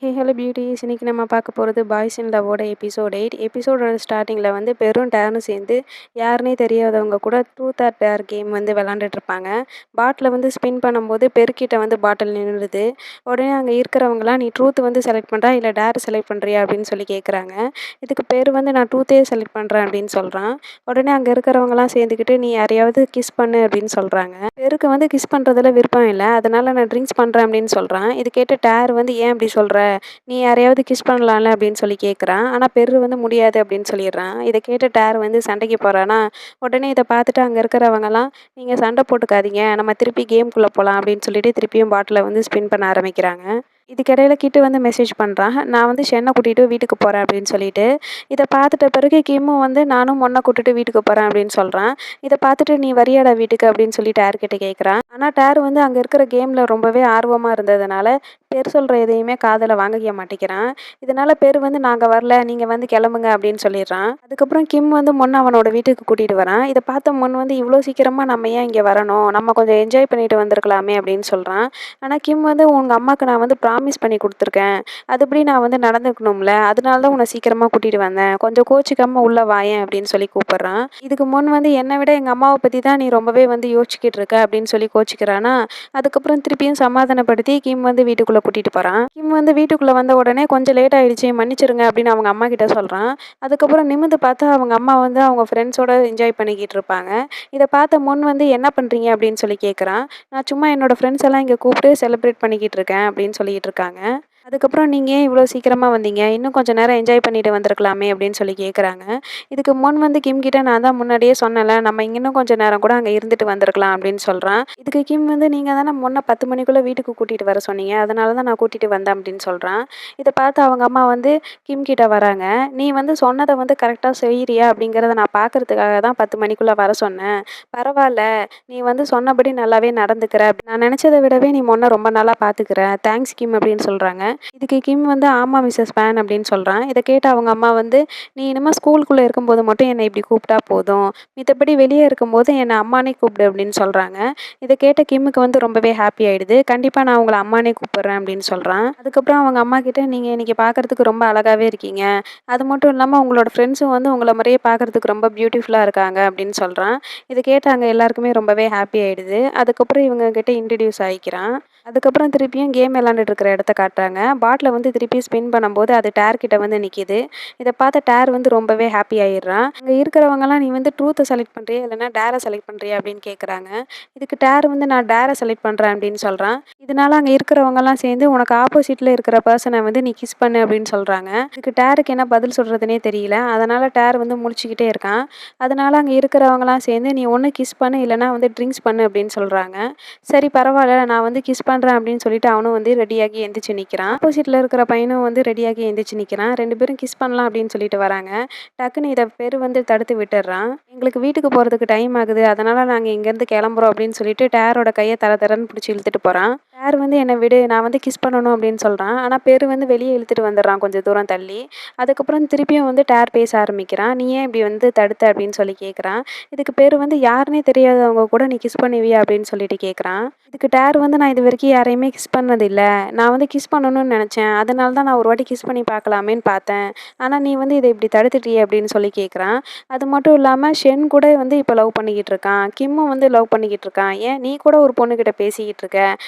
Hello beauties. இன்னைக்கு நம்ம பார்க்க போகிறது பாய்ஸ் இன் லவ்வோட எபிசோட் 8. எபிசோடோட ஸ்டார்டிங்கில் வந்து பெரும் டேரும் சேர்ந்து யாருனே தெரியாதவங்க கூட ட்ரூத் ஆர் டேர் கேம் வந்து விளாண்டுட்ருப்பாங்க. பாட்டில் வந்து ஸ்பின் பண்ணும்போது பெருக்கிட்ட வந்து பாட்டில் நின்றுடுது. உடனே அங்கே இருக்கிறவங்களாம் நீ ட்ரூத் வந்து செலக்ட் பண்ணுறா இல்லை டேர் செலக்ட் பண்ணுறியா அப்படின்னு சொல்லி கேட்குறாங்க. இதுக்கு பேர் வந்து நான் ட்ரூத்தே செலக்ட் பண்ணுறேன் அப்படின்னு சொல்கிறான். உடனே அங்கே இருக்கிறவங்களாம் சேர்ந்துக்கிட்டு நீ யாரையாவது கிஸ் பண்ணு அப்படின்னு சொல்கிறாங்க. பெருக்கு வந்து கிஸ் பண்ணுறதுல விருப்பம் இல்லை, அதனால் நான் ட்ரிங்க்ஸ் பண்ணுறேன் அப்படின்னு சொல்கிறான். இது கேட்டு டேர் வந்து ஏன் அப்படி சொல்கிற, நீ யாரையாவது கிஸ் பண்ணலாம்ல அப்படின்னு சொல்லி கேட்குறான். ஆனால் பெரு வந்து முடியாது அப்படின்னு சொல்லிடுறான். இதை கேட்டு டேர் வந்து சண்டைக்கு போகிறானா. உடனே இதை பார்த்துட்டு அங்கே இருக்கிறவங்கலாம் நீங்கள் சண்டை போட்டுக்காதீங்க, நம்ம திருப்பி கேம்குள்ளே போகலாம் அப்படின்னு சொல்லிட்டு திருப்பியும் பாட்டிலை வந்து ஸ்பின் பண்ண ஆரம்பிக்கிறாங்க. இதுக்கிடையில கிட்டு வந்து மெசேஜ் பண்ணுறான், நான் வந்து ஷென்னை கூட்டிகிட்டு வீட்டுக்கு போகிறேன் அப்படின்னு சொல்லிட்டு. இதை பார்த்துட்ட பிறகு கிம்மும் வந்து நானும் ஒன்றை கூட்டிட்டு வீட்டுக்கு போகிறேன் அப்படின்னு சொல்கிறான். இதை பார்த்துட்டு நீ வரியாடா வீட்டுக்கு அப்படின்னு சொல்லி டேர் கிட்ட கேட்குறான். ஆனால் டேர் வந்து அங்கே இருக்கிற கேமில் ரொம்பவே ஆர்வமாக இருந்ததுனால பேர் சொல்கிற எதையுமே காதில் வாங்கிக்க மாட்டேங்கிறான். இதனால் பேர் வந்து நாங்கள் வரல, நீங்கள் வந்து கிளம்புங்க அப்படின்னு சொல்லிடுறான். அதுக்கப்புறம் கிம் வந்து அவனோட வீட்டுக்கு கூட்டிகிட்டு வரான். இதை பார்த்த வந்து இவ்வளோ சீக்கிரமாக நம்ம ஏன் இங்கே வரணும், நம்ம கொஞ்சம் என்ஜாய் பண்ணிட்டு வந்திருக்கலாமே அப்படின்னு சொல்கிறான். ஆனால் கிம் வந்து உங்கள் அம்மாவுக்கு நான் வந்து ப்ராமிஸ் பண்ணி கொடுத்துருக்கேன், அதுபடி நான் வந்து நடந்துக்கணும்ல, அதனால தான் உன்னை சீக்கிரமாக கூட்டிகிட்டு வந்தேன், கொஞ்சம் கோச்சிக்காமல் உள்ளே வாயேன் அப்படின்னு சொல்லி கூப்பிட்றான். இதுக்கு வந்து என்னை விட எங்கள் அம்மாவை பற்றி தான் நீ ரொம்பவே வந்து யோசிச்சுக்கிட்டு இருக்க அப்படின்னு சொல்லி கோச்சிக்கிறானா. அதுக்கப்புறம் திருப்பியும் சமாதானப்படுத்தி கிம் வந்து வீட்டுக்குள்ளே கூட்டிகிட்டு போகிறான். கிம் வந்து வீட்டுக்குள்ளே வந்த உடனே கொஞ்சம் லேட் ஆகிடுச்சு, மன்னிச்சிருங்க அப்படின்னு அவங்க அம்மா கிட்ட சொல்கிறான். அதுக்கப்புறம் நிமிர்ந்து பார்த்தா அவங்க அம்மா வந்து அவங்க ஃப்ரெண்ட்ஸோட என்ஜாய் பண்ணிக்கிட்டு இருப்பாங்க. இதை பார்த்த வந்து என்ன பண்ணுறீங்க அப்படின்னு சொல்லி கேட்குறான். நான் சும்மா என்னோடய ஃப்ரெண்ட்ஸ் எல்லாம் இங்கே கூப்பிட்டு செலிப்ரேட் பண்ணிக்கிட்டு இருக்கேன் அப்படின்னு சொல்லிட்டு இருக்காங்க. அதுக்கப்புறம் நீங்கள் ஏன் இவ்வளோ சீக்கிரமாக வந்தீங்க, இன்னும் கொஞ்சம் நேரம் என்ஜாய் பண்ணிட்டு வந்திருக்கலாமே அப்படின்னு சொல்லி கேட்குறாங்க. இதுக்கு வந்து கிம் கிட்ட நான் தான் முன்னாடியே சொன்னேன்ல, நம்ம இன்னும் கொஞ்சம் நேரம் கூட அங்கே இருந்துட்டு வந்திருக்கலாம் அப்படின்னு சொல்கிறான். இதுக்கு கிம் வந்து நீங்கள் தானே 10 மணிக்குள்ளே வீட்டுக்கு கூட்டிகிட்டு வர சொன்னீங்க, அதனால தான் நான் கூட்டிகிட்டு வந்தேன் அப்படின்னு சொல்கிறான். இதை பார்த்து அவங்க அம்மா வந்து கிம் கிட்ட வராங்க. நீ வந்து சொன்னதை வந்து கரெக்டாக செய்கிறியா அப்படிங்கிறத நான் பார்க்கறதுக்காக தான் 10 மணிக்குள்ளே வர சொன்னேன். பரவாயில்ல, நீ வந்து சொன்னபடி நல்லாவே நடந்துக்கிற, நான் நினச்சதை விடவே நீ ரொம்ப நல்லா பார்த்துக்கிற, தேங்க்ஸ் கிம் அப்படின்னு சொல்கிறாங்க. இதுக்கு கிம் வந்து ஆமாம் மிஸ்ஸஸ் பேன் அப்படின்னு சொல்கிறான். இதை கேட்டு அவங்க அம்மா வந்து நீ இனிமேல் ஸ்கூலுக்குள்ளே இருக்கும்போது மட்டும் என்னை இப்படி கூப்பிட்டா போதும், மித்தபடி வெளியே இருக்கும்போது என்னை அம்மானே கூப்பிடு அப்படின்னு சொல்கிறாங்க. இதை கேட்ட கிம்முக்கு வந்து ரொம்பவே ஹாப்பி ஆகிடுது. கண்டிப்பாக நான் உங்களை அம்மானே கூப்பிட்றேன் அப்படின்னு சொல்கிறான். அதுக்கப்புறம் அவங்க அம்மா கிட்ட நீங்கள் இன்றைக்கி பார்க்குறதுக்கு ரொம்ப அழகாகவே இருக்கீங்க, அது மட்டும் இல்லாமல் உங்களோட ஃப்ரெண்ட்ஸும் வந்து உங்களை மாதிரியே பார்க்குறதுக்கு ரொம்ப பியூட்டிஃபுல்லாக இருக்காங்க அப்படின்னு சொல்கிறான். இதை கேட்டாங்க எல்லாருக்குமே ரொம்பவே ஹாப்பி ஆகிடுது. அதுக்கப்புறம் இவங்க கிட்ட இன்ட்ரடியூஸ் ஆகிக்கிறான். அதுக்கப்புறம் திருப்பியும் கேம் விளாண்டுட்டு இருக்கிற இடத்த காட்டுறாங்க. பாட்டில் வந்து திருப்பி ஸ்பின் பண்ணும்போது அது டேர் கிட்ட வந்து நிற்கிது. இதை பார்த்த டேர் வந்து ரொம்பவே ஹாப்பி ஆகிடுறான். அங்கே இருக்கிறவங்கலாம் நீ வந்து ட்ரூத்தை செலக்ட் பண்ணுறியா இல்லைனா டேரை செலக்ட் பண்ணுறியா அப்படின்னு கேட்குறாங்க. இதுக்கு டேர் வந்து நான் டேரை செலக்ட் பண்ணுறேன் அப்படின்னு சொல்கிறான். இதனால அங்கே இருக்கிறவங்கலாம் சேர்ந்து உனக்கு ஆப்போசிட்டில் இருக்கிற பர்சனை வந்து நீ கிஸ் பண்ணு அப்படின்னு சொல்கிறாங்க. இதுக்கு டேருக்கு என்ன பதில் சொல்கிறதுனே தெரியல. அதனால் டேர் வந்து முழிச்சிக்கிட்டே இருக்கான். அதனால அங்கே இருக்கிறவங்கலாம் சேர்ந்து நீ ஒன்று கிஸ் பண்ணு இல்லைனா வந்து ட்ரிங்க்ஸ் பண்ணு அப்படின்னு சொல்கிறாங்க. சரி பரவாயில்ல, நான் வந்து கிஸ் பண்ணுறேன் அப்படின்னு சொல்லிட்டு அவனும் வந்து ரெடியாகி எந்திரிச்சு நிற்கிறான். ஆப்போசிட்டில் இருக்கிற பையனும் வந்து ரெடியாகி எந்திரிச்சு நிற்கிறான். 2 பேரும் கிஸ் பண்ணலாம் அப்படின்னு சொல்லிட்டு வராங்க. டக்குன்னு இதை பேர் வந்து தடுத்து விட்டுடுறான். எங்களுக்கு வீட்டுக்கு போகிறதுக்கு டைம் ஆகுது, அதனால் நாங்கள் இங்கேருந்து கிளம்புறோம் அப்படின்னு சொல்லிட்டு டேரோட கையை தரன்னு பிடிச்சி இழுத்துட்டு போகிறான். டேர் வந்து என்னை விடு, நான் வந்து கிஸ் பண்ணணும் அப்படின்னு சொல்கிறான். ஆனால் பேர் வந்து வெளியே இழுத்துட்டு வந்துடுறான் கொஞ்சம் தூரம் தள்ளி. அதுக்கப்புறம் திருப்பியும் வந்து டேர் பேச ஆரம்பிக்கிறான். நீ ஏன் இப்படி வந்து தடுத்த அப்படின்னு சொல்லி கேட்குறான். இதுக்கு பேர் வந்து யாருன்னே தெரியாதவங்க கூட நீ கிஸ் பண்ணுவியா அப்படின்னு சொல்லிட்டு கேட்குறான். இதுக்கு டேர் வந்து நான் இது வரைக்கும் யாரையுமே கிஸ் பண்ணதில்லை, நான் வந்து கிஸ் பண்ணணும்னு நினச்சேன், அதனால தான் நான் ஒரு வாட்டி கிஸ் பண்ணி பார்க்கலாமேன்னு பார்த்தேன், ஆனால் நீ வந்து இதை இப்படி தடுத்துட்டியே அப்படின்னு சொல்லி கேட்குறான். அது மட்டும் இல்லாமல் ஷென் கூட வந்து இப்போ லவ் பண்ணிக்கிட்டு இருக்கான், கிம்மும் வந்து லவ் பண்ணிக்கிட்டு இருக்கான், ஏன் நீ கூட ஒரு பொண்ணுக்கிட்ட பேசிக்கிட்டு இருக்க,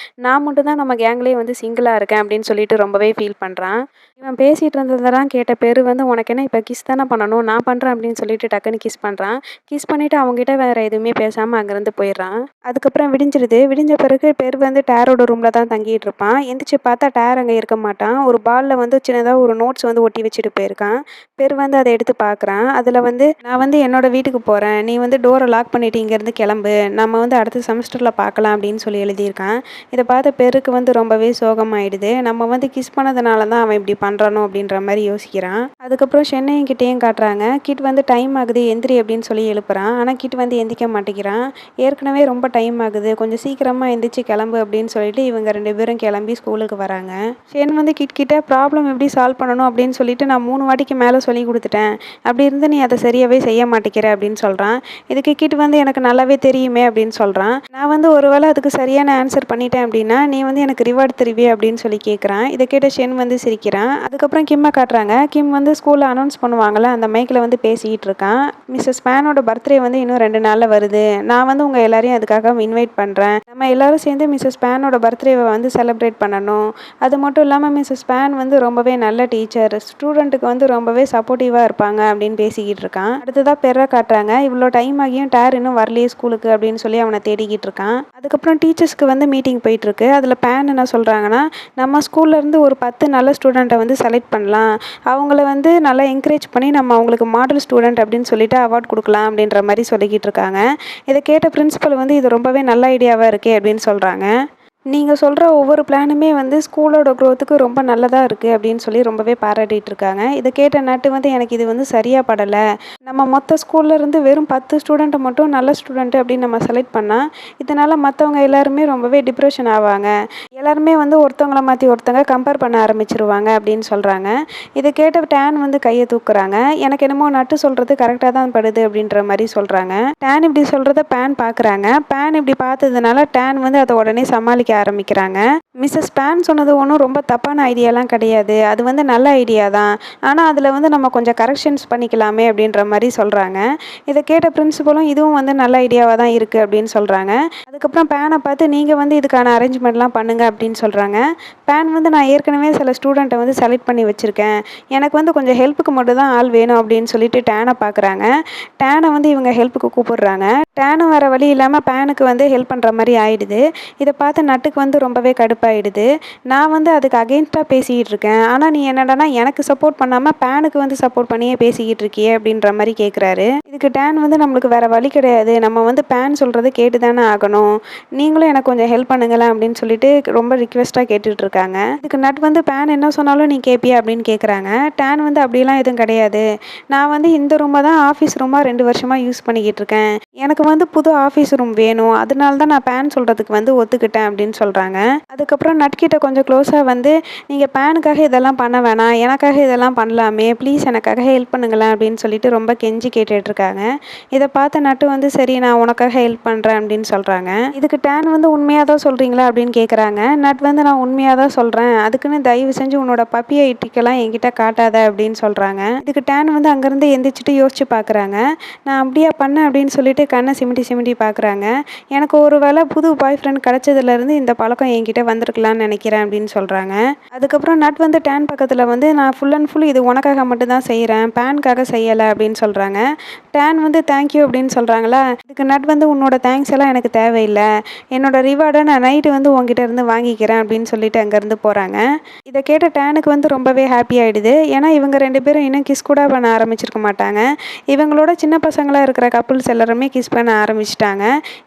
நான் மட்டும் தான் நம்ம கேங்லேயே வந்து சிங்கிளாக இருக்கேன் அப்படின்னு சொல்லிட்டு ரொம்பவே ஃபீல் பண்ணுறான். இவன் பேசிகிட்டு இருந்ததெல்லாம் கேட்ட பேர் வந்து உனக்கு என்ன இப்போ கிஸ் தானே பண்ணணும், நான் பண்ணுறேன் அப்படின்னு சொல்லிட்டு டக்குன்னு கிஸ் பண்ணுறான். கிஸ் பண்ணிவிட்டு அவங்ககிட்ட வேறு எதுவுமே பேசாமல் அங்கேருந்து போயிடுறான். அதுக்கப்புறம் விடிஞ்சிருது. விடிஞ்ச பிறகு பேர் வந்து டேரோட ரூமில் தான் தங்கிட்டு இருப்பான். எந்திரிச்சு பார்த்தா டேர் அங்கே இருக்க மாட்டான். ஒரு பாலில் வந்து சின்னதாக ஒரு நோட்ஸ் வந்து ஒட்டி வச்சுட்டு போயிருக்கான். பேர் வந்து அதை எடுத்து பார்க்குறான். அதில் வந்து நான் வந்து என்னோட வீட்டுக்கு போகிறேன், நீ வந்து டோரை லாக் பண்ணிவிட்டு இங்கேருந்து கிளம்பு, நம்ம வந்து அடுத்த செமஸ்டரில் பார்க்கலாம் அப்படின்னு சொல்லி எழுதியிருக்கான். இதை பார்த்த பேருக்கு வந்து ரொம்பவே சோகமாயிடுது. நம்ம வந்து கிஸ் பண்ணதுனால தான் அவன் இப்படி பண்ணுறானோ அப்படின்ற மாதிரி யோசிக்கிறான். அதுக்கப்புறம் சென்னையும் கிட்டேயும் காட்டுறாங்க. கிட் வந்து டைம் ஆகுது எந்திரி அப்படின்னு சொல்லி எழுப்புறான். ஆனால் கிட் வந்து எந்திரிக்க மாட்டேங்கிறான். ஏற்கனவே ரொம்ப டைம் ஆகுது, கொஞ்சம் சீக்கிரமாக எந்திரிச்சு கிளம்பு அப்படின்னு சொல்லிட்டு இவங்க 2 பேரும் கிளம்பி ஸ்கூலுக்கு வராங்க. ஷென் வந்து கிட்ட ப்ராப்ளம் எப்படி சால்வ் பண்ணணும் அப்படின்னு சொல்லிட்டு நான் 3 வாட்டிக்கு மேலே சொல்லி கொடுத்துட்டேன். அப்படி இருந்து நீ அதை சரியாகவே செய்ய மாட்டேங்கிற அப்படின்னு சொல்கிறான். இதுக்கு கிட் வந்து எனக்கு நல்லாவே தெரியுமே அப்படின்னு சொல்கிறான். நான் வந்து ஒரு வேளை அதுக்கு சரியான ஆன்சர் பண்ணிட்டேன் அப்படின்னா நீ வந்து எனக்கு ரிவார்டு தருவியே அப்படின்னு சொல்லி கேட்குறான். இதை கேட்ட ஷென் வந்து சிரிக்கிறான். அதுக்கப்புறம் கிம்மை காட்டுறாங்க. கிம் வந்து ஸ்கூலில் அனௌன்ஸ் பண்ணுவாங்கள்ல, அந்த மைக்கில் வந்து பேசிக்கிட்டு இருக்கான். மிஸ்ஸஸ் பேனோட பர்த்டே வந்து இன்னும் 2 நாளில் வருது. நான் வந்து உங்கள் எல்லாரையும் அதுக்காக இன்வைட் பண்ணுறேன். நம்ம எல்லாரும் சேர்ந்து மிஸ்ஸஸ் பேனோட பர்த்டேவை வந்து செலிப்ரேட் பண்ணணும். அது மட்டும் இல்லாமல் மிஸ்ஸஸ் பேன் வந்து ரொம்பவே நல்ல டீச்சர், ஸ்டூடெண்ட்டுக்கு வந்து ரொம்பவே சப்போர்ட்டிவாக இருப்பாங்க அப்படின்னு பேசிக்கிட்டு இருக்கான். அடுத்ததாக பெற காட்டுறாங்க. இவ்வளோ டைம் ஆகியும் டேர் இன்னும் வரலையே ஸ்கூலுக்கு அப்படின்னு சொல்லி அவனை தேடிக்கிட்டு இருக்கான். அதுக்கப்புறம் டீச்சர்ஸ்க்கு வந்து மீட்டிங் போயிட்டுருக்கு. அதில் பேன் என்ன சொல்கிறாங்கன்னா, நம்ம ஸ்கூல்லேருந்து ஒரு 10 நல்ல ஸ்டூடெண்ட்டை வந்து செலக்ட் பண்ணலாம். அவங்கள வந்து நல்லா என்கரேஜ் பண்ணி நம்ம அவங்களுக்கு மாடல் ஸ்டூடெண்ட் அப்படின்னு சொல்லிட்டு அவார்ட் கொடுக்கலாம் அப்படின்ற மாதிரி சொல்லிக்கிட்டு இருக்காங்க. இதை கேட்ட பிரின்சிபல் வந்து இது ரொம்பவே நல்ல ஐடியாவாக இருக்கே அப்படின்னு சொல்கிறாங்க. நீங்கள் சொல்கிற ஒவ்வொரு பிளானுமே வந்து ஸ்கூலோட க்ரோத்துக்கு ரொம்ப நல்லதாக இருக்குது அப்படின்னு சொல்லி ரொம்பவே பாராட்டிகிட்டு இருக்காங்க. இதை கேட்ட நட்டு வந்து எனக்கு இது வந்து சரியாக படலை. நம்ம மொத்த ஸ்கூல்லேருந்து வெறும் 10 ஸ்டூடெண்ட்டை மட்டும் நல்ல ஸ்டூடெண்ட்டு அப்படின்னு நம்ம செலக்ட் பண்ணால் இதனால் மற்றவங்க எல்லாருமே ரொம்பவே டிப்ரெஷன் ஆவாங்க. எல்லாருமே வந்து ஒருத்தவங்கள மாற்றி ஒருத்தவங்க கம்பேர் பண்ண ஆரம்பிச்சிருவாங்க அப்படின்னு சொல்கிறாங்க. இதை கேட்ட டேன் வந்து கையை தூக்குறாங்க. எனக்கு என்னமோ நட்டு சொல்கிறது கரெக்டாக தான் படுது அப்படின்ற மாதிரி சொல்கிறாங்க. டேன் இப்படி சொல்கிறத பேன் பார்க்குறாங்க. பேன் இப்படி பார்த்ததுனால டேன் வந்து அதை உடனே சமாளிக்க ஆரம்பிக்கிறாங்க. மிஸ்ஸஸ் பேன் சொன்னது ஒன்றும் ரொம்ப தப்பான ஐடியாலாம் கிடையாது. அது வந்து நல்ல ஐடியா தான். ஆனால் அதில் வந்து நம்ம கொஞ்சம் கரெக்ஷன்ஸ் பண்ணிக்கலாமே அப்படின்ற மாதிரி சொல்கிறாங்க. இதை கேட்ட பிரின்சிபலும் இதுவும் வந்து நல்ல ஐடியாவாக தான் இருக்குது அப்படின்னு சொல்கிறாங்க. அதுக்கப்புறம் பேனை பார்த்து நீங்கள் வந்து இதுக்கான அரேஞ்ச்மெண்ட்லாம் பண்ணுங்கள் அப்படின்னு சொல்கிறாங்க. பேன் வந்து நான் ஏற்கனவே சில ஸ்டூடெண்ட்டை வந்து செலக்ட் பண்ணி வச்சுருக்கேன். எனக்கு வந்து கொஞ்சம் ஹெல்ப்புக்கு மட்டும் தான் ஆள் வேணும் அப்படின்னு சொல்லிட்டு டேனை பார்க்குறாங்க. டேனை வந்து இவங்க ஹெல்ப்புக்கு கூப்பிடுறாங்க. டேனும் வேறு வழி இல்லாமல் பேனுக்கு வந்து ஹெல்ப் பண்ணுற மாதிரி ஆயிடுது. இதை பார்த்து நட்டுக்கு வந்து ரொம்பவே கடுப்பாயிடுது. நான் வந்து அதுக்கு அகெயின்ஸ்டாக பேசிக்கிட்டு இருக்கேன். ஆனால் நீ என்னடானா எனக்கு சப்போர்ட் பண்ணாமல் பேனுக்கு வந்து சப்போர்ட் பண்ணியே பேசிக்கிட்டு இருக்கியே அப்படின்ற மாதிரி கேட்குறாரு. இதுக்கு டேன் வந்து நம்மளுக்கு வேறு வழி கிடையாது. நம்ம வந்து பேன் சொல்கிறது கேட்டு தானே ஆகணும். நீங்களும் எனக்கு கொஞ்சம் ஹெல்ப் பண்ணுங்களேன் அப்படின்னு சொல்லிட்டு ரொம்ப ரிக்வெஸ்ட்டாக கேட்டுட்டு இருக்காங்க. இதுக்கு நட் வந்து பேன் என்ன சொன்னாலும் நீ கேட்பியா அப்படின்னு கேட்குறாங்க. டேன் வந்து அப்படிலாம் எதுவும் கிடையாது. நான் வந்து இந்த ரூமை தான் ஆஃபீஸ் ரூமாக 2 வருஷமாக யூஸ் பண்ணிக்கிட்டு இருக்கேன். எனக்கு வந்து புது ஆஃபீஸ் ரூம் வேணும். அதனால தான் நான் பேன் சொல்கிறதுக்கு வந்து ஒத்துக்கிட்டேன் அப்படின்னு சொல்கிறாங்க. அதுக்கப்புறம் நட்கிட்ட கொஞ்சம் க்ளோஸாக வந்து நீங்கள் பேனுக்காக இதெல்லாம் பண்ண வேணாம், எனக்காக இதெல்லாம் பண்ணலாமே, ப்ளீஸ் எனக்காக ஹெல்ப் பண்ணுங்களேன் அப்படின்னு சொல்லிட்டு ரொம்ப கெஞ்சி கேட்டுட்ருக்காங்க. இதை பார்த்த நட்டு வந்து சரி நான் உனக்காக ஹெல்ப் பண்ணுறேன் அப்படின்னு சொல்கிறாங்க. இதுக்கு டேன் வந்து உண்மையாக தான் சொல்கிறீங்களா அப்படின்னு கேட்குறாங்க. நட் வந்து நான் உண்மையாக தான் சொல்கிறேன். அதுக்குன்னு தயவு செஞ்சு உன்னோட பப்பி ஐட்டிக்கெல்லாம் என்கிட்ட காட்டாத அப்படின்னு சொல்கிறாங்க. இதுக்கு டேன் வந்து அங்கேருந்து எந்திரிச்சிட்டு யோசிச்சு பார்க்குறாங்க. நான் அப்படியா பண்ணேன் அப்படின்னு சொல்லிட்டு கண்ணை சிமிட்டி பார்க்குறாங்க. எனக்கு ஒரு வேளை புது பாய் ஃப்ரெண்ட் கிடச்சதுலேருந்து இந்த பழக்கம் என்கிட்ட வந்திருக்கலான்னு நினைக்கிறேன் அப்படின்னு சொல்கிறாங்க. அதுக்கப்புறம் நட் வந்து டேன் பக்கத்தில் வந்து நான் ஃபுல் அண்ட் ஃபுல் இது உனக்காக மட்டும்தான் செய்கிறேன், பேனுக்காக செய்யலை அப்படின்னு சொல்கிறாங்க. டேன் வந்து தேங்க்யூ அப்படின்னு சொல்கிறாங்களா. இதுக்கு நட் வந்து உன்னோட தேங்க்ஸ் எல்லாம் எனக்கு தேவையில்லை, என்னோட ரிவார்டை நான் நைட்டு வந்து உங்ககிட்ட இருந்து வாங்கிக்கிறேன் அப்படின்னு சொல்லிட்டு அங்கேருந்து போகிறாங்க. இதை கேட்ட டேனுக்கு வந்து ரொம்பவே ஹாப்பி ஆகிடுது. ஏன்னா இவங்க 2 பேரும் இன்னும் கிஸ் கூட பண்ண ஆரம்பிச்சிருக்க மாட்டாங்க. இவங்களோட சின்ன பசங்களாக இருக்கிற கப்புள்ஸ் எல்லாருமே கிஸ் பண்ண ஆரம்பிச்சிட்டாங்க.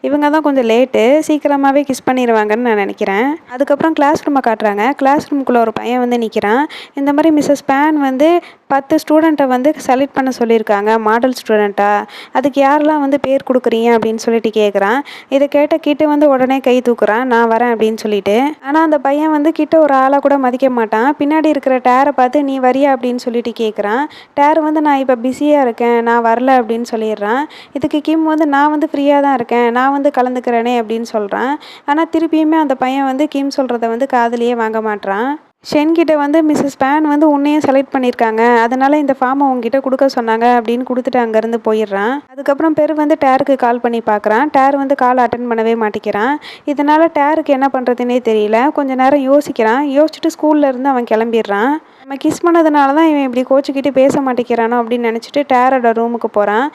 இவங்க தான் கொஞ்சம் லேட்டு, சீக்கிரமாகவே கிஸ் பண்ணிடுவாங்கன்னு நான் நினைக்கிறேன். அதுக்கப்புறம் கிளாஸ் ரூமை காட்டுறாங்க. கிளாஸ் ரூமுக்குள்ளே ஒரு பையன் வந்து நிற்கிறான். இந்த மாதிரி மிஸ்ஸஸ் பேன் வந்து 10 ஸ்டூடெண்ட்டை வந்து செலக்ட் பண்ண சொல்லியிருக்காங்க மாடல் ஸ்டூடெண்ட்டாக, அதுக்கு யாரெல்லாம் வந்து பேர் கொடுக்குறீங்க அப்படின்னு சொல்லிட்டு கேட்குறான். இதை கேட்ட கிட்ட வந்து உடனே கை தூக்குறான், நான் வரேன் அப்படின்னு சொல்லிட்டு. ஆனால் அந்த பையன் வந்து கிட்ட ஒரு ஆளாக கூட மதிக்க மாட்டான். பின்னாடி இருக்கிற டேரை பார்த்து நீ வரியா அப்படின்னு சொல்லிட்டு கேட்குறான். டேர் வந்து நான் இப்போ பிஸியாக இருக்கேன், நான் வரல அப்படின்னு சொல்லிடுறான். இதுக்கு கிம் வந்து நான் வந்து ஃப்ரீயாக தான் இருக்கேன், நான் வந்து கலந்துக்கிறேனே அப்படின்னு சொல்கிறான். ஆனால் திருப்பியுமே அந்த பையன் வந்து கிம் சொல்கிறத வந்து காதுலேயே வாங்க மாட்றான். ஷென் கிட்ட வந்து மிஸ்ஸஸ் பேன் வந்து உன்னையும் செலக்ட் பண்ணியிருக்காங்க, அதனால இந்த ஃபார்மை உங்ககிட்ட கொடுக்க சொன்னாங்க அப்படின்னு கொடுத்துட்டு அங்கேருந்து போயிடுறான். அதுக்கப்புறம் பெரு வந்து டேருக்கு கால் பண்ணி பார்க்குறான். டேர் வந்து கால் அட்டன் பண்ணவே மாட்டேங்கிறான். இதனால் டேருக்கு என்ன பண்ணுறதுனே தெரியல. கொஞ்ச நேரம் யோசிக்கிறான். யோசிச்சுட்டு ஸ்கூல்ல இருந்து அவன் கிளம்பிடுறான். நம்ம கிஸ் பண்ணதுனால தான் இவன் இப்படி கோச்சிக்கிட்டு பேச மாட்டேங்கிறானோ அப்படின்னு நினச்சிட்டு டேரோட ரூமுக்கு போகிறான்.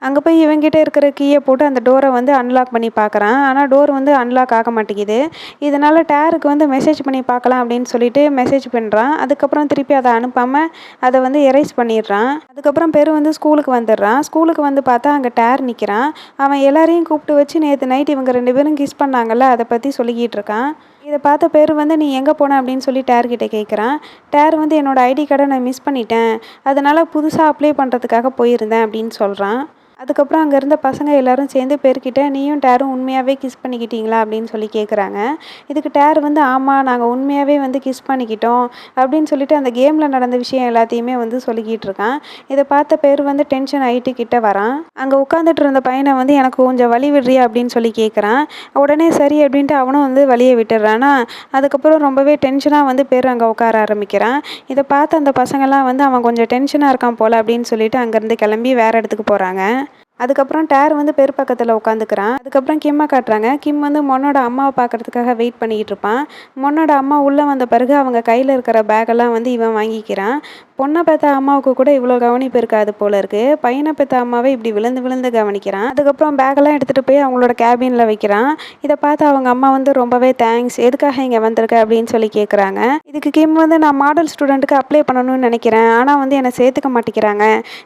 அங்கே போய் இவங்கிட்ட இருக்கிற கீயை போட்டு அந்த டோரை வந்து அன்லாக் பண்ணி பார்க்குறான். ஆனால் டோர் வந்து அன்லாக் ஆக மாட்டேங்குது. இதனால் டேருக்கு வந்து மெசேஜ் பண்ணி பார்க்கலாம் அப்படின்னு சொல்லிட்டு மெசேஜ் பண்ணுறான். அதுக்கப்புறம் திருப்பி அதை அனுப்பாமல் அதை வந்து எரேஸ் பண்ணிடுறான். அதுக்கப்புறம் பெரு வந்து ஸ்கூலுக்கு வந்துடுறான். ஸ்கூலுக்கு வந்து பார்த்தா அங்கே டேர் நிற்கிறான். அவன் எல்லாரையும் கூப்பிட்டு வச்சு நேற்று நைட் இவங்க 2 பேரும் கிஸ் பண்ணாங்கல்ல, அதை பற்றி சொல்லிக்கிட்டு இருக்கான். இதை பார்த்த பேர் வந்து நீ எங்கே போன அப்படின்னு சொல்லி டேர்கிட்ட கேட்குறான். டேர் வந்து என்னோடய ஐடி கார்டை நான் மிஸ் பண்ணிட்டேன், அதனால் புதுசாக அப்ளை பண்ணுறதுக்காக போயிருந்தேன் அப்படின்னு சொல்கிறான். அதுக்கப்புறம் அங்கே இருந்த பசங்க எல்லாரும் சேர்ந்து பேர்கிட்ட நீயும் டேரும் உண்மையாகவே கிஸ் பண்ணிக்கிட்டீங்களா அப்படின்னு சொல்லி கேட்குறாங்க. இதுக்கு டேர் வந்து ஆமாம் நாங்கள் உண்மையாகவே வந்து கிஸ் பண்ணிக்கிட்டோம் அப்படின்னு சொல்லிட்டு அந்த கேமில் நடந்த விஷயம் எல்லாத்தையுமே வந்து சொல்லிக்கிட்டு இருக்கான். இதை பார்த்த பேர் வந்து டென்ஷன் ஆகிட்டு கிட்ட வரான். அங்கே உட்காந்துட்டு இருந்த பையனை வந்து எனக்கு கொஞ்சம் வழி விடுறியா அப்படின்னு சொல்லி கேட்குறான். உடனே சரி அப்படின்ட்டு அவனும் வந்து வழியை விட்டுடுறானா. அதுக்கப்புறம் ரொம்பவே டென்ஷனாக வந்து பேர் அங்கே உட்கார ஆரம்பிக்கிறான். இதை பார்த்து அந்த பசங்கள்லாம் வந்து அவன் கொஞ்சம் டென்ஷனாக இருக்கான் போல் அப்படின்னு சொல்லிட்டு அங்கேருந்து கிளம்பி வேறு இடத்துக்கு போகிறாங்க. அதுக்கப்புறம் டேர் வந்து பேர் பக்கத்தில் உட்காந்துக்கிறான். அதுக்கப்புறம் கிம்மை காட்டுறாங்க. கிம் வந்து மொன்னோட அம்மாவை பார்க்கறதுக்காக வெயிட் பண்ணிக்கிட்டு இருப்பான். மொன்னோட அம்மா உள்ளே வந்த பிறகு அவங்க கையில் இருக்கிற பேக்கெல்லாம் வந்து இவன் வாங்கிக்கிறான். பொண்ணை பெற்ற அம்மாவுக்கு கூட இவ்வளோ கவனிப்பு இருக்காது போல இருக்குது. பையனை பெற்ற அம்மாவை இப்படி விழுந்து விழுந்து கவனிக்கிறான். அதுக்கப்புறம் பேக்கெல்லாம் எடுத்துகிட்டு போய் அவங்களோட கேபினில் வைக்கிறான். இதை பார்த்து அவங்க அம்மா வந்து ரொம்பவே தேங்க்ஸ், எதுக்காக இங்கே வந்திருக்க அப்படின்னு சொல்லி கேட்குறாங்க. இதுக்கு கிம் வந்து நான் மாடல் ஸ்டூடெண்ட்டுக்கு அப்ளை பண்ணணும்னு நினைக்கிறேன், ஆனால் வந்து என்னை சேர்த்துக்க மாட்டேங்கிறாங்க,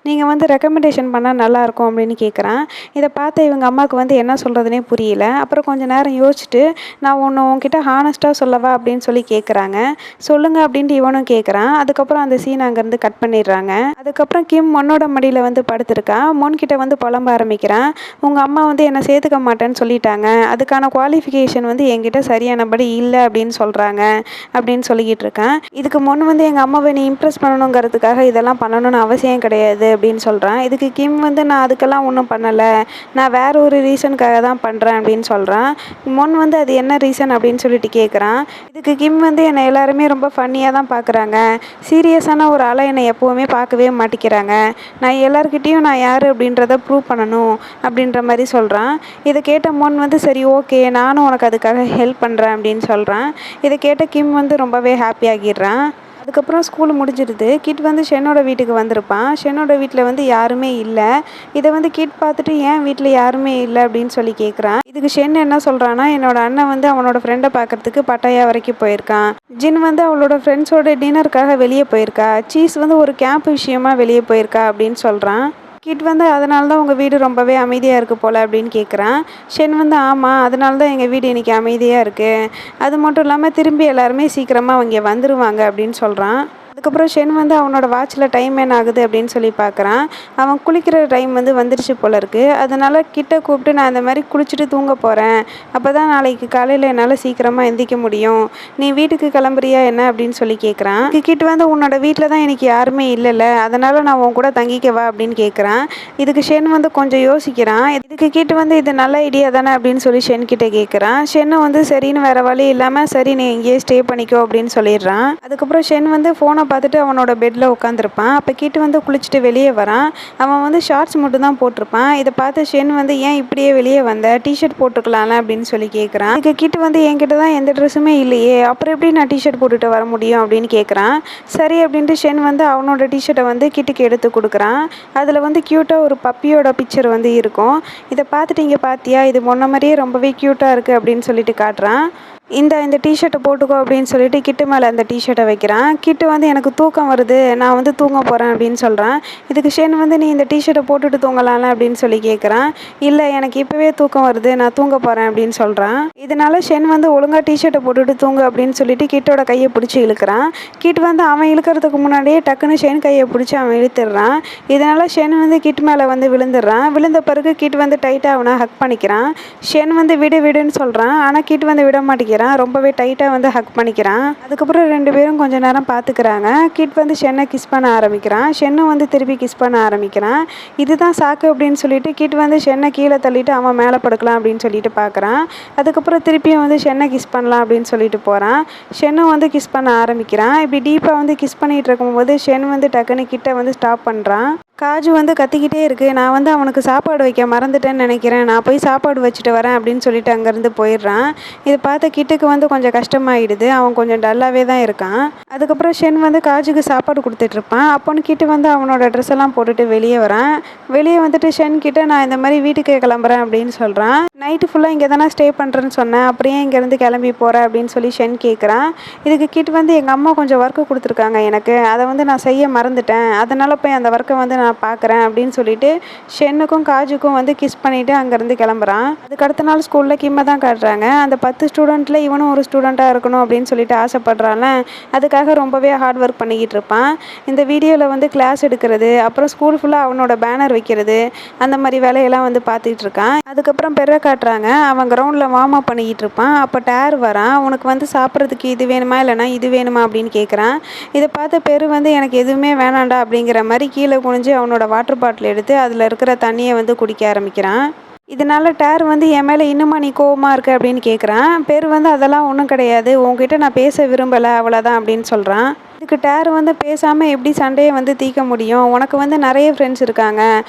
நீங்கள் வந்து ரெக்கமெண்டேஷன் பண்ணால் நல்லாயிருக்கும் அப்படின்னு கேட்குறான். இதை பார்த்து இவங்க அம்மாவுக்கு வந்து என்ன சொல்கிறதுனே புரியல. அப்புறம் கொஞ்சம் நேரம் யோசிச்சுட்டு நான் உன்கிட்ட ஹானஸ்ட்டாக சொல்லவா அப்படின்னு சொல்லி கேட்குறாங்க. சொல்லுங்கள் அப்படின்ட்டு இவனும் கேட்குறான். அதுக்கப்புறம் அந்த சீன் அங்கேருந்து கட் பண்ணிடுறாங்க. அதுக்கப்புறம் கிம் மொன்னோட மடியில் வந்து படுத்திருக்கா. மொன்கிட்ட வந்து புலம்ப ஆரம்பிக்கிறான். உங்கள் அம்மா வந்து என்னை சேர்த்துக்க மாட்டேன்னு சொல்லிட்டாங்க, அதுக்கான குவாலிஃபிகேஷன் வந்து என்கிட்ட சரியானபடி இல்லை அப்படின்னு சொல்கிறாங்க அப்படின்னு சொல்லிக்கிட்டு இருக்கேன். இதுக்கு முன் வந்து எங்கள் அம்மாவை நீ இம்ப்ரெஸ் பண்ணணுங்கிறதுக்காக இதெல்லாம் பண்ணணும்னு அவசியம் கிடையாது அப்படின்னு சொல்கிறான். இதுக்கு கிம் வந்து நான் அதுக்கெல்லாம் ஒன்றும் பண்ணலை, நான் வேற ஒரு ரீசனுக்காக தான் பண்ணுறேன் அப்படின்னு சொல்கிறான். மொன் வந்து அது என்ன ரீசன் அப்படின்னு சொல்லிட்டு கேட்குறான். இதுக்கு கிம் வந்து என்னை எல்லாருமே ரொம்ப ஃபன்னியாக தான் பார்க்குறாங்க, சீரியஸான ஒரு ஆளை என்னை எப்போவுமே பார்க்கவே மாட்டேங்கிறாங்க, நான் எல்லாருக்கிட்டேயும் நான் யார் அப்படின்றத ப்ரூவ் பண்ணணும் அப்படின்ற மாதிரி சொல்கிறான். இதை கேட்ட மொன் வந்து சரி ஓகே நானும் உனக்கு அதுக்காக ஹெல்ப் பண்ணுறேன் அப்படின்னு சொல்கிறான். இதை கேட்ட கிம் வந்து ரொம்பவே ஹாப்பி ஆகிடுறான். அதுக்கப்புறம் ஸ்கூல் முடிஞ்சிடுது. கிட் வந்து ஷென்னோட வீட்டுக்கு வந்திருப்பான். ஷென்னோட வீட்டில் வந்து யாருமே இல்லை. இதை வந்து கிட் பார்த்துட்டு ஏன் வீட்டில் யாருமே இல்லை அப்படின்னு சொல்லி கேட்குறான். இதுக்கு ஷென் என்ன சொல்கிறான்னா என்னோட அண்ணன் வந்து அவனோட ஃப்ரெண்டை பார்க்கறதுக்கு பட்டாயா வரைக்கும் போயிருக்கான், ஜின் வந்து அவளோட ஃப்ரெண்ட்ஸோட டின்னருக்காக வெளியே போயிருக்கா, சீஸ் வந்து ஒரு கேம்ப் விஷயமா வெளியே போயிருக்கா அப்படின்னு சொல்கிறான். கிட் வந்து அதனால தான் உங்கள் வீடு ரொம்பவே அமைதியாக இருக்குது போல் அப்படின்னு கேட்குறான். ஷென் வந்து ஆமாம் அதனால தான் எங்கள் வீடு இன்றைக்கி அமைதியாக இருக்குது, அது மட்டும் இல்லாமல் திரும்பி எல்லாருமே சீக்கிரமாக அவங்க வந்துடுவாங்க அப்படின்னு சொல்கிறான். அதுக்கப்புறம் ஷென் வந்து அவனோட வாட்சில் டைம் என்ன ஆகுது அப்படின்னு சொல்லி பார்க்குறான். அவன் குளிக்கிற டைம் வந்து வந்துருச்சு போல இருக்குது. அதனால் கிட்ட கூப்பிட்டு நான் இந்த மாதிரி குளிச்சுட்டு தூங்க போகிறேன், அப்போ தான் நாளைக்கு காலையில் என்னால் சீக்கிரமாக எந்திக்க முடியும், நீ வீட்டுக்கு கிளம்புறியா என்ன அப்படின்னு சொல்லி கேட்குறான். கிட்ட வந்து உன்னோட வீட்டில் தான் எனக்கு யாருமே இல்லைல்ல, அதனால் நான் உன் கூட தங்கிக்கவா அப்படின்னு கேட்குறான். இதுக்கு ஷென் வந்து கொஞ்சம் யோசிக்கிறான். இதுக்கு கிட்ட வந்து இது நல்ல ஐடியா தானே அப்படின்னு சொல்லி ஷென் கிட்ட கேட்குறான். ஷென்னு வந்து சரின்னு வேறு வழி இல்லாமல் சரி நீ இங்கேயே ஸ்டே பண்ணிக்கோ அப்படின்னு சொல்லிடுறான். அதுக்கப்புறம் ஷென் வந்து ஃபோனை பார்த்துட்டு அவனோட பெட்டில் உட்காந்துருப்பான். அப்போ கிட்ட வந்து குளிச்சுட்டு வெளியே வரான். அவன் வந்து ஷார்ட்ஸ் மட்டும் தான் போட்டிருப்பான். இதை பார்த்து ஷென் வந்து ஏன் இப்படியே வெளியே வந்த, டிஷர்ட் போட்டுக்கலாம்ல அப்படின்னு சொல்லி கேட்குறான். இதுக்கு கிட்ட வந்து என்கிட்ட தான் எந்த ட்ரெஸ்ஸுமே இல்லையே, அப்புறம் எப்படி நான் டிஷர்ட் போட்டுட்டு வர முடியும் அப்படின்னு கேட்குறான். சரி அப்படின்ட்டு ஷென் வந்து அவனோட டிஷர்ட்டை வந்து கிட்டுக்கு எடுத்து கொடுக்குறான். அதில் வந்து க்யூட்டாக ஒரு பப்பியோட பிக்சர் வந்து இருக்கும். இதை பார்த்துட்டு இங்கே பார்த்தியா இது முன்ன மாதிரியே ரொம்பவே க்யூட்டாக இருக்குது அப்படின்னு சொல்லிட்டு காட்டுறான். இந்த டிஷர்ட்டை போட்டுக்கோ அப்படின்னு சொல்லிட்டு கிட்டு மேலே அந்த டிஷர்ட்டை வைக்கிறான். கிட்டு வந்து எனக்கு தூக்கம் வருது, நான் வந்து தூங்க போகிறேன் அப்படின்னு சொல்கிறான். இதுக்கு ஷென் வந்து நீ இந்த டிஷர்ட்டை போட்டுட்டு தூங்கலாம்ல அப்படின்னு சொல்லி கேட்குறான். இல்லை எனக்கு இப்போவே தூக்கம் வருது, நான் தூங்க போகிறேன் அப்படின்னு சொல்கிறான். இதனால ஷென் வந்து ஒழுங்காக டிஷர்ட்டை போட்டுட்டு தூங்கு அப்படின்னு சொல்லிட்டு கிட்டோட கையை பிடிச்சி இழுக்கிறான். கிட் வந்து அவன் இழுக்கிறதுக்கு முன்னாடியே டக்குன்னு ஷென் கையை பிடிச்சி அவன் இழுத்துடுறான். இதனால் ஷென் வந்து கிட் மேலே வந்து விழுந்துடுறான். விழுந்த பிறகு கிட் வந்து டைட்டாக அவனை ஹக் பண்ணிக்கிறான். ஷென் வந்து விடு விடுன்னு சொல்கிறான். ஆனால் கிட் வந்து விட மாட்டேங்கிறான், ரொம்பவே டைட்டாக வந்து ஹக் பண்ணிக்கிறான். அதுக்கப்புறம் ரெண்டு பேரும் கொஞ்ச நேரம் பார்த்துக்கிறாங்க. கிட் வந்து ஷென்னை கிஸ் பண்ண ஆரம்பிக்கிறான். ஷென்னும் வந்து திருப்பி கிஸ் பண்ண ஆரம்பிக்கிறான். இதுதான் சாக்கு அப்படின்னு சொல்லிட்டு கிட் வந்து ஷென்னை கீழே தள்ளிட்டு அவன் மேலே படுக்கலாம் அப்படின்னு சொல்லிட்டு பார்க்குறான். அதுக்கப்புறம் திருப்பியும் வந்து ஷென்னை கிஸ் பண்ணலாம் அப்படின்னு சொல்லிட்டு போகிறான். ஷென்னும் வந்து கிஸ் பண்ண ஆரம்பிக்கிறான். இப்படி டீப்பாக வந்து கிஸ் பண்ணிகிட்டு இருக்கும்போது ஷென் வந்து டக்குன்னு கிட்ட வந்து ஸ்டாப் பண்ணுறான். காஜு வந்து கத்திக்கிட்டே இருக்குது, நான் வந்து அவனுக்கு சாப்பாடு வைக்க மறந்துட்டேன்னு நினைக்கிறேன், நான் போய் சாப்பாடு வச்சுட்டு வரேன் அப்படின்னு சொல்லிட்டு அங்கேருந்து போயிடுறான். இதை பார்த்த கிட்டுக்கு வந்து கொஞ்சம் கஷ்டமாயிடுது, அவன் கொஞ்சம் டல்லாகவே தான் இருக்கான். அதுக்கப்புறம் ஷென் வந்து காஜுக்கு சாப்பாடு கொடுத்துட்ருப்பான். அப்போன்னு கிட்டு வந்து அவனோட ட்ரெஸ் எல்லாம் போட்டுட்டு வெளியே வரான். வெளியே வந்துட்டு ஷென் கிட்ட நான் இந்த மாதிரி வீட்டுக்கு கிளம்புறேன் அப்படின்னு சொல்கிறான். நைட்டு ஃபுல்லாக இங்கே தானே ஸ்டே பண்ணுறேன்னு சொன்னேன், அப்படியே இங்கேருந்து கிளம்பி போகிறேன் அப்படின்னு சொல்லி ஷென் கேட்குறான். இதுக்கு கிட் வந்து எங்கள் அம்மா கொஞ்சம் ஒர்க்கு கொடுத்துருக்காங்க எனக்கு, அதை வந்து நான் செய்ய மறந்துட்டேன், அதனால் போய் அந்த ஒர்க்கை வந்து நான் பார்க்குறேன் அப்படின்னு சொல்லிட்டு ஷென்னுக்கும் காஜுக்கும் வந்து கிஸ் பண்ணிவிட்டு அங்கேருந்து கிளம்புறான். அதுக்கு அடுத்த நாள் ஸ்கூலில் கிம்மை தான் காட்டுறாங்க. அந்த 10 ஸ்டூடெண்ட்டில் இவனும் ஒரு ஸ்டூடெண்ட்டாக இருக்கணும் அப்படின்னு சொல்லிட்டு ஆசைப்படுறான்ல, அதுக்காக ரொம்பவே ஹார்ட் ஒர்க் பண்ணிக்கிட்டு இருப்பான். இந்த வீடியோவில் வந்து கிளாஸ் எடுக்கிறது, அப்புறம் ஸ்கூல் ஃபுல்லாக அவனோட பேனர் வைக்கிறது, அந்த மாதிரி வேலையெல்லாம் வந்து பார்த்துக்கிட்டு இருக்கான். அதுக்கப்புறம் பெரை காட்டுறாங்க. அவன் கிரவுண்டில் வார்ம் அப் பண்ணிக்கிட்டு இருப்பான். அப்போ டேர் வரான். உனக்கு வந்து சாப்பிட்றதுக்கு இது வேணுமா இல்லைனா இது வேணுமா அப்படின்னு கேட்குறான். இதை பார்த்த பெரு வந்து எனக்கு எதுவுமே வேணாண்டா அப்படிங்கிற மாதிரி கீழே குனிஞ்சு அவனோட வாட்டர் பாட்டில் எடுத்து அதில் இருக்கிற தண்ணியை வந்து குடிக்க ஆரம்பிக்கிறான். இதனால டேர் வந்து என் மேலே இன்னுமா நீ கோவமாக இருக்க அப்படின்னு கேட்குறான். பெரு வந்து அதெல்லாம் ஒன்றும் கிடையாது, உங்ககிட்ட நான் பேச விரும்பலை அவ்வளோதான் அப்படின்னு சொல்கிறான். இதுக்கு டேர் வந்து பேசாமல் எப்படி சண்டையை வந்து தீர்க்க முடியும், உனக்கு வந்து நிறைய ஃப்ரெண்ட்ஸ் இருக்காங்க,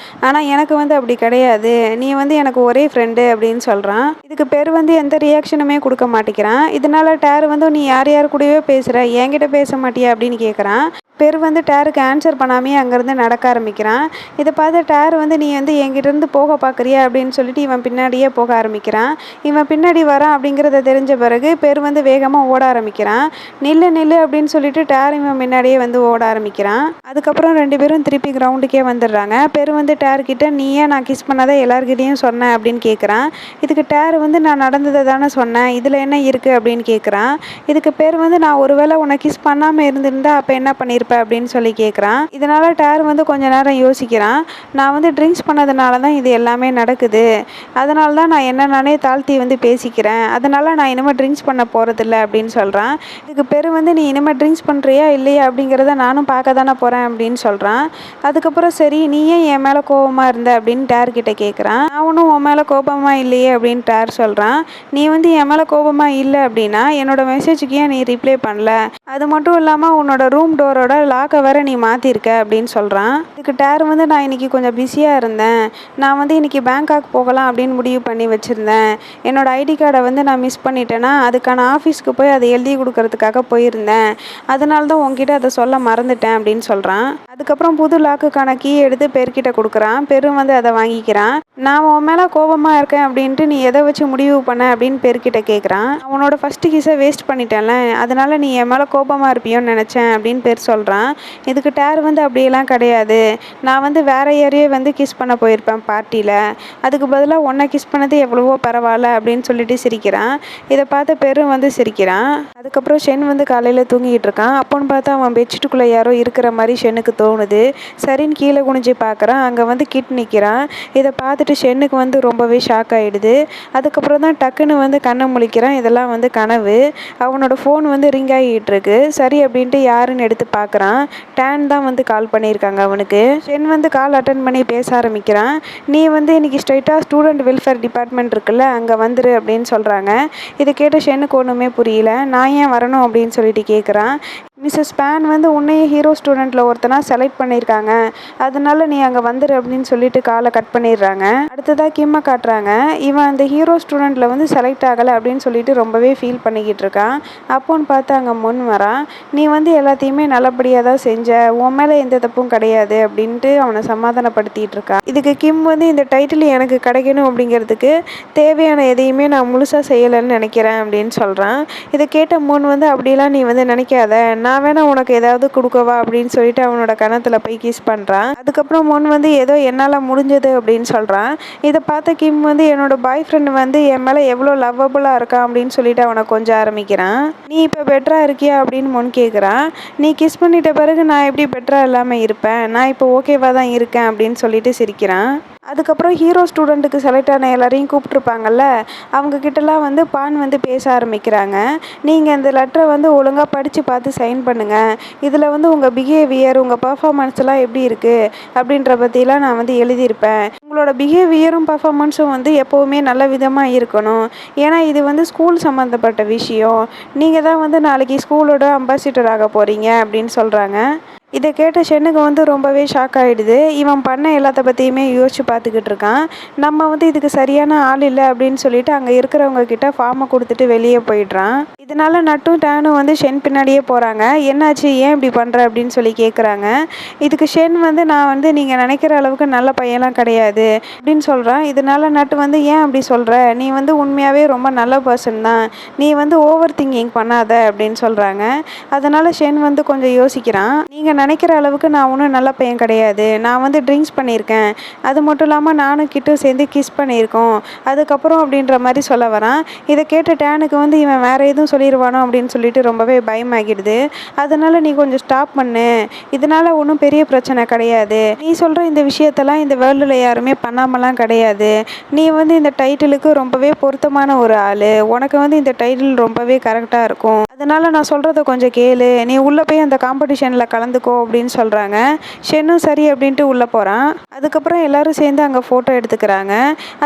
ஆனால் எனக்கு வந்து அப்படி கிடையாது, நீ வந்து எனக்கு ஒரே ஃப்ரெண்டு அப்படின்னு சொல்கிறான். இதுக்கு பெரு வந்து எந்த ரியாக்ஷனுமே கொடுக்க மாட்டேங்கிறான். இதனால டேர் வந்து நீ யார் யார் கூடவே பேசுகிற, என்கிட்ட பேச மாட்டியா அப்படின்னு கேட்குறான். பெரு வந்து டேருக்கு ஆன்சர் பண்ணாமே அங்கேருந்து நடக்க ஆரம்பிக்கிறான். இதை பார்த்து டேர் வந்து நீ வந்து என்கிட்டேருந்து போக பார்க்குறியா அப்படின்னு சொல்லிட்டு இவன் பின்னாடியே போக ஆரம்பிக்கிறான். இவன் பின்னாடி வரான் அப்படிங்கிறத தெரிஞ்ச பிறகு பெரு வந்து வேகமாக ஓட ஆரம்பிக்கிறான். நில்லு நில்லு அப்படின்னு சொல்லிட்டு டேர் இவன் முன்னாடியே வந்து ஓட ஆரம்பிக்கிறான். அதுக்கப்புறம் 2 பேரும் திருப்பி கிரவுண்டுக்கே வந்துடுறாங்க. பெரு வந்து டேர்கிட்ட நீ ஏன் நான் கிஸ் பண்ணாத எல்லார்கிட்டையும் சொன்னேன் அப்படின்னு கேட்குறான். இதுக்கு டேர் வந்து நான் நடந்ததை தானே சொன்னேன், இதில் என்ன இருக்குது அப்படின்னு கேட்குறான். இதுக்கு பெரு வந்து நான் ஒருவேளை உன்னை கிஸ் பண்ணாமல் இருந்திருந்தா அப்போ என்ன பண்ணியிருப்பேன் அப்படின்னு சொல்லி கேட்குறான். இதனால டேர் வந்து கொஞ்ச நேரம் யோசிக்கிறான். நான் வந்து ட்ரிங்க்ஸ் பண்ணதுனால தான் இது எல்லாமே நடக்குது, அதனால தான் நான் என்ன நானே தாழ்த்தி வந்து பேசிக்கிறேன், அதனால நான் இனிமேல் ட்ரிங்க்ஸ் பண்ண போகிறதில்ல அப்படின்னு சொல்கிறான். இதுக்கு பெரு வந்து நீ இனிமேல் ட்ரிங்க்ஸ் பண்ணுறியா இல்லையா அப்படிங்கிறத நானும் பார்க்க தானே போகிறேன் அப்படின்னு சொல்கிறான். அதுக்கப்புறம் சரி நீ ஏன் என் மேலே கோபமாக இருந்த அப்படின்னு டேர் கிட்ட கேட்குறான். நான் ஒன்றும் உன் மேலே கோபமாக இல்லையே அப்படின்னு டேர் சொல்கிறான். நீ வந்து என் மேலே கோபமாக இல்லை அப்படின்னா என்னோட மெசேஜுக்கு ஏன் நீ ரிப்ளை பண்ணல, அது மட்டும் இல்லாமல் உன்னோட ரூம் டோரோட லாக்கை வேற நீ மாற்றிருக்க அப்படின்னு சொல்கிறான். இதுக்கு டேர் வந்து நான் இன்னைக்கு கொஞ்சம் பிஸியாக இருந்தேன், நான் வந்து இன்னைக்கு பேங்காக் போகலாம் அப்படின்னு முடிவு பண்ணி வச்சுருந்தேன், என்னோட ஐடி கார்டை வந்து நான் மிஸ் பண்ணிட்டேன்னா அதுக்கான ஆஃபீஸ்க்கு போய் அதை எழுதி கொடுக்கறதுக்காக போயிருந்தேன், அதனால தான் உங்ககிட்ட அதை சொல்ல மறந்துட்டேன் அப்படின்னு சொல்கிறான். அதுக்கப்புறம் புது லாக்குக்கான கீ எடுத்து பெருக்கிட்ட கொடுக்குறான். பெரு வந்து அதை வாங்கிக்கிறான். நான் உன் மேலே கோபமாக இருக்கேன் அப்படின்ட்டு நீ எதை வச்சு முடிவு பண்ண அப்படின்னு பெருக்கிட்ட கேட்குறான். அவனோட ஃபஸ்ட்டு கிஸை வேஸ்ட் பண்ணிட்டேன்ல, அதனால நீ என் மேலே கோபமாக இருப்பியோன்னு நினச்சேன் அப்படின்னு பெரு சொல்கிறான். இதுக்கு டேர் வந்து அப்படியெல்லாம் கிடையாது, நான் வந்து வேற யாரையே வந்து கிஸ் பண்ண போயிருப்பேன் பார்ட்டியில், அதுக்கு பதிலாக உன்னை கிஸ் பண்ணது எவ்வளவோ பரவாயில்ல அப்படின்னு சொல்லிட்டு சிரிக்கிறான். இதை பார்த்து பெரு வந்து சிரிக்கிறான். அதுக்கப்புறம் ஷென் வந்து காலையில் தூங்கிட்டு இருக்கான். அப்போன்னு பார்த்தா அவன் பெட்ஷீட்டுக்குள்ளே யாரோ இருக்கிற மாதிரி ஷென்னுக்கு தோணுது. சரின்னு கீழே குனிஞ்சு பார்க்குறான். அங்கே வந்து கிட் நிற்கிறான். இதை பார்த்துட்டு ஷென்னுக்கு வந்து ரொம்பவே ஷாக் ஆகிடுது. அதுக்கப்புறம் தான் டக்குன்னு வந்து கண்ணை முழிக்கிறான். இதெல்லாம் வந்து கனவு. அவனோட ஃபோன் வந்து ரிங் ஆகிட்டு இருக்கு. சரி அப்படின்ட்டு யாருன்னு எடுத்து பார்க்குறான். டேன் தான் வந்து கால் பண்ணியிருக்காங்க அவனுக்கு. ஷென் வந்து கால் அட்டன் பண்ணி பேச ஆரம்பிக்கிறான். நீ வந்து இன்னைக்கு ஸ்ட்ரைட்டாக ஸ்டூடெண்ட் வெல்ஃபேர் டிபார்ட்மெண்ட் இருக்குல்ல, அங்கே வந்துரு அப்படின்னு சொல்கிறாங்க. இதை கேட்ட ஷென்னுக்கு ஒன்றுமே புரியல. நான் ஏன் வரணும் அப்படின்னு சொல்லிட்டு கேட்குறான். மிஸ்ஸஸ் பேன் வந்து உன்னையே ஹீரோ ஸ்டூடெண்ட்டில் ஒருத்தனாக செலக்ட் பண்ணியிருக்காங்க, அதனால நீ அங்கே வந்துரு அப்படின்னு சொல்லிட்டு காலை கட் பண்ணிடுறாங்க. அடுத்ததாக கிம்மை காட்டுறாங்க. இவன் அந்த ஹீரோ ஸ்டூடெண்ட்டில் வந்து செலக்ட் ஆகலை அப்படின்னு சொல்லிட்டு ரொம்பவே ஃபீல் பண்ணிக்கிட்டு இருக்கான். அப்போன்னு பார்த்து அங்கே முன் வரான். நீ வந்து எல்லாத்தையுமே நல்லபடியாக தான் செஞ்ச, உன் மேலே எந்த தப்பும் கிடையாது அப்படின்ட்டு அவனை சமாதானப்படுத்திட்டு இருக்கான். இதுக்கு கிம் வந்து இந்த டைட்டில் எனக்கு கிடைக்கணும் அப்படிங்கிறதுக்கு தேவையான எதையுமே நான் முழுசாக செய்யலைன்னு நினைக்கிறேன் அப்படின்னு சொல்கிறான். இதை கேட்ட முன் வந்து அப்படிலாம் நீ வந்து நினைக்காத, நான் வேணா உனக்கு ஏதாவது கொடுக்கவா அப்படின்னு சொல்லிட்டு அவனோட கணத்தில் போய் கிஸ் பண்ணுறான். அதுக்கப்புறம் முன் வந்து ஏதோ என்னால் முடிஞ்சது அப்படின்னு சொல்கிறான். இதை பார்த்த கிம் வந்து என்னோட பாய் ஃப்ரெண்டு வந்து என் மேலே எவ்வளோ லவ்வபுளாக இருக்கான் அப்படின்னு சொல்லிட்டு அவனை கொஞ்சம் ஆரம்பிக்கிறான். நீ இப்போ பெட்டராக இருக்கியா அப்படின்னு முன் கேட்குறான். நீ கிஸ் பண்ணிட்ட பிறகு நான் எப்படி பெட்டராக இல்லாமல் இருப்பேன், நான் இப்போ ஓகேவாக தான் இருக்கேன் அப்படின்னு சொல்லிட்டு சிரிக்கிறான். அதுக்கப்புறம் ஹீரோ ஸ்டூடெண்ட்டுக்கு செலக்ட் ஆன எல்லாரையும் கூப்பிட்ருப்பாங்கல்ல, அவங்கக்கிட்டலாம் வந்து பான் வந்து பேச ஆரம்பிக்கிறாங்க. நீங்கள் இந்த லெட்டரை வந்து ஒழுங்காக படித்து பார்த்து சைன் பண்ணுங்கள், இதில் வந்து உங்கள் பிஹேவியர் உங்கள் பர்ஃபார்மன்ஸ்லாம் எப்படி இருக்குது அப்படின்ற பற்றிலாம் நான் வந்து எழுதியிருப்பேன். உங்களோட பிஹேவியரும் பர்ஃபார்மன்ஸும் வந்து எப்போவுமே நல்ல விதமாக இருக்கணும், ஏன்னா இது வந்து ஸ்கூல் சம்மந்தப்பட்ட விஷயம், நீங்கள் தான் வந்து நாளைக்கு ஸ்கூலோட அம்பாசிடர் ஆக போகிறீங்க அப்படின்னு சொல்கிறாங்க. இதை கேட்ட ஷென்னுக்கு வந்து ரொம்பவே ஷாக் ஆகிடுது. இவன் பண்ண எல்லாத்த பற்றியுமே யோசிச்சு பார்த்துக்கிட்டு இருக்கான். நம்ம வந்து இதுக்கு சரியான ஆள் இல்லை அப்படின்னு சொல்லிட்டு அங்கே இருக்கிறவங்க கிட்ட ஃபார்மை கொடுத்துட்டு வெளியே போயிடுறான். இதனால நட்டும் டேனும் வந்து ஷென் பின்னாடியே போகிறாங்க. என்னாச்சு, ஏன் இப்படி பண்ணுற அப்படின்னு சொல்லி கேட்குறாங்க. இதுக்கு ஷென் வந்து நான் வந்து நீங்கள் நினைக்கிற அளவுக்கு நல்ல பையன்லாம் கிடையாது அப்படின்னு சொல்கிறான். இதனால நட்டு வந்து ஏன் அப்படி சொல்கிற, நீ வந்து உண்மையாகவே ரொம்ப நல்ல பர்சன் தான், நீ வந்து ஓவர் திங்கிங் பண்ணாத அப்படின்னு சொல்கிறாங்க. அதனால் ஷென் வந்து கொஞ்சம் யோசிக்கிறான். நீங்கள் நினைக்கிற அளவுக்கு நான் ஒன்றும் நல்ல பையன் கிடையாது. நான் வந்து ட்ரிங்க்ஸ் பண்ணியிருக்கேன். அது மட்டும் இல்லாமல் நானும் கிட்டும் சேர்ந்து கிஸ் பண்ணியிருக்கோம். அதுக்கப்புறம் அப்படின்ற மாதிரி சொல்ல வரான். இதை கேட்ட டேனுக்கு வந்து இவன் வேறு எதுவும் சொல்லிடுவானோ அப்படின்னு சொல்லிட்டு ரொம்பவே பயமாகிடுது. அதனால் நீ கொஞ்சம் ஸ்டாப் பண்ணு. இதனால் ஒன்றும் பெரிய பிரச்சனை கிடையாது. நீ சொல்கிற இந்த விஷயத்தெல்லாம் இந்த வேர்ல்டில் யாருமே பண்ணாமலாம் கிடையாது. நீ வந்து இந்த டைட்டிலுக்கு ரொம்பவே பொருத்தமான ஒரு ஆள். உனக்கு வந்து இந்த டைட்டில் ரொம்பவே கரெக்டாக இருக்கும். அதனால் நான் சொல்கிறத கொஞ்சம் கேளு. நீ உள்ளே போய் அந்த காம்படிஷனில் கலந்துக்கோ அப்படின்னு சொல்கிறாங்க. ஷென்னும் சரி அப்படின்ட்டு உள்ளே போகிறான். அதுக்கப்புறம் எல்லோரும் சேர்ந்து அங்கே ஃபோட்டோ எடுத்துக்கிறாங்க.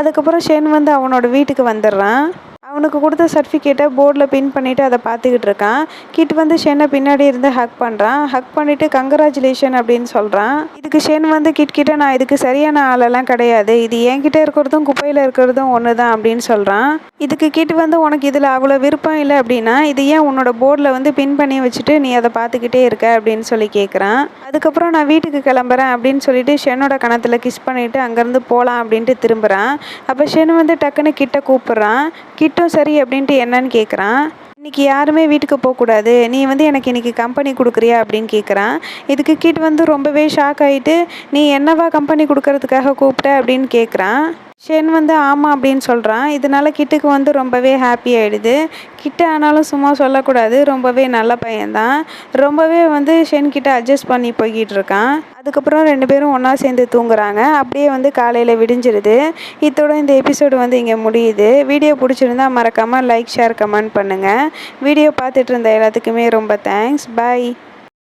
அதுக்கப்புறம் ஷென் வந்து அவனோட வீட்டுக்கு வந்துடுறான். அவனுக்கு கொடுத்த சர்டிஃபிகேட்டை போர்டில் பின் பண்ணிவிட்டு அதை பார்த்துக்கிட்டு இருக்கான். கிட் வந்து ஷென்னை பின்னாடி இருந்து ஹக் பண்ணுறான். ஹக் பண்ணிவிட்டு கங்க்ராச்சுலேஷன் அப்படின்னு சொல்கிறான். இதுக்கு ஷென் வந்து கிட்ட நான் இதுக்கு சரியான ஆளெல்லாம் கிடையாது. இது என்கிட்ட இருக்கிறதும் குப்பையில் இருக்கிறதும் ஒன்று தான் அப்படின்னு சொல்கிறான். இதுக்கு கிட் வந்து உனக்கு இதில் அவ்வளோ விருப்பம் இல்லை அப்படின்னா இது ஏன் உன்னோட போர்டில் வந்து பின் பண்ணி வச்சுட்டு நீ அதை பார்த்துக்கிட்டே இருக்க அப்படின்னு சொல்லி கேட்குறான். அதுக்கப்புறம் நான் வீட்டுக்கு கிளம்புறேன் அப்படின்னு சொல்லிட்டு ஷென்னோட கணத்தில் கிஸ் பண்ணிவிட்டு அங்கேருந்து போகலாம் அப்படின்ட்டு திரும்புகிறான். அப்போ ஷென் வந்து டக்குன்னு கிட்ட கூப்பிட்றான். கிட்டும் சரி அப்படின்ட்டு என்னன்னு கேட்குறான். இன்றைக்கி யாருமே வீட்டுக்கு போகக்கூடாது. நீ வந்து எனக்கு இன்றைக்கி கம்பெனி கொடுக்குறியா அப்படின்னு கேட்குறான். இதுக்கு கிட் வந்து ரொம்பவே ஷாக் ஆகிட்டு நீ என்னவா கம்பெனி கொடுக்கறதுக்காக கூப்பிட்ட அப்படின்னு கேட்குறான். ஷென் வந்து ஆமாம் அப்படின்னு சொல்கிறான். இதனால கிட்டுக்கு வந்து ரொம்பவே ஹாப்பி ஆகிடுது. கிட்ட ஆனாலும் சும்மா சொல்லக்கூடாது, ரொம்பவே நல்ல பையன்தான். ரொம்பவே வந்து ஷென் கிட்ட அட்ஜஸ்ட் பண்ணி போய்கிட்டு இருக்கான். அதுக்கப்புறம் 2 பேரும் ஒன்றா சேர்ந்து தூங்குறாங்க. அப்படியே வந்து காலையில் விடிஞ்சிருது. இதோட இந்த எபிசோடு வந்து இங்கே முடியுது. வீடியோ பிடிச்சிருந்தா மறக்காமல் லைக், ஷேர், கமெண்ட் பண்ணுங்கள். வீடியோ பார்த்துட்டு இருந்த எல்லாத்துக்குமே ரொம்ப தேங்க்ஸ். பாய்.